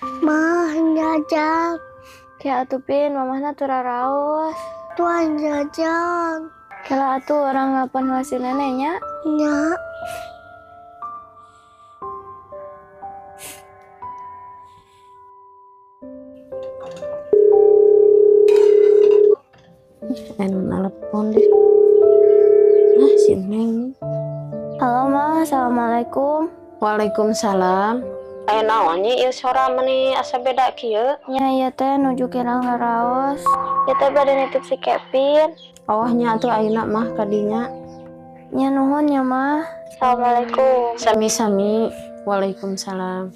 Mah jajan. Kia atuh Pin, mamahna teu raraos. Tuan jajan. Kala atuh orang ngapan hasil neneknya. Nya. Telepon deh. Si Neng. Halo Mah, assalamualaikum. Waalaikumsalam. Naon ieu sora meuni asa beda kieu? Nya ieu teh nuju kirang raraos. Ieu teh bade nitip si Kevin. Oh nya atuh ayeuna mah kadinya. Nya nuhun nya Mah. Assalamualaikum. Sami-sami. Waalaikumsalam.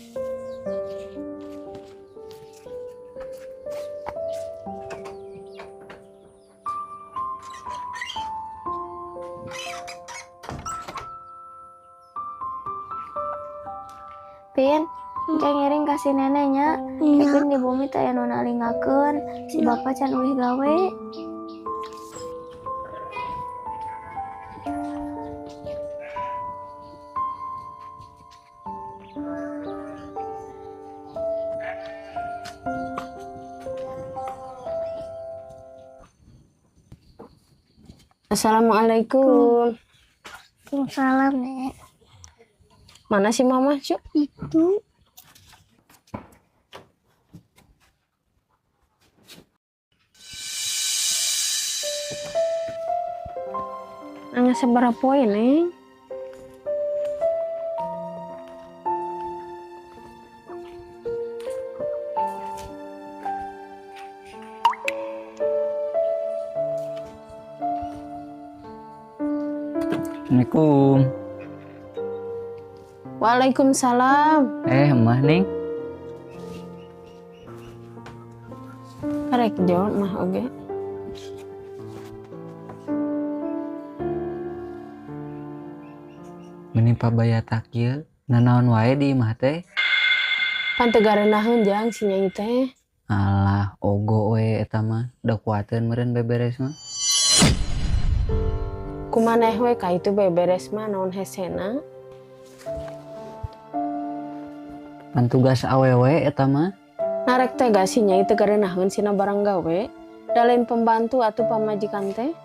Pin, Ceng ngiring kasih neneknya. Nya. Kevin di bumi teh anu nalingakeun. Si bapak can uih gawe. Assalamualaikum. Salam Nek. Mana si mama cuk? Itu. Nang sabaraha poe Neng? Assalamualaikum. Waalaikumsalam. Emah Ning. Karek jawab mah oge. Menimpa bayata kieu, nanaon wae di imah teh? Pan teu garenaheun jang si Nyai teh. Alah, ogo we eta mah, da kuateun meureun beberes mah. Kumaneh we ka itu beberes mah naon hesena. Pan tugas awewe eta mah. Narek teh gak si Nyai teu garenaheun sina barang gawe. Da lain pembantu atuh pamajikan teh.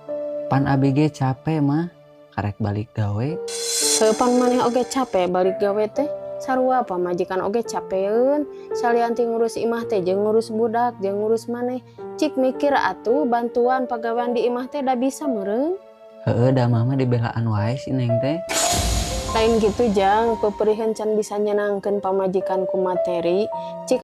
Pan abi ge capek mah, karek balik gawe. Pan maneh oge capek balik gawe teh. Sarua pamajikan oge capeun. Salianti ngurus imah teh jeung ngurus budak jeung ngurus maneh. Cik mikir atuh bantuan pagawean di imah teh da bisa meureun. Heueuh da mah dibelaan wae si Neng teh. Lain gitu jang, peperihan can bisa nyenangkeun pamajikan ku materi. Cik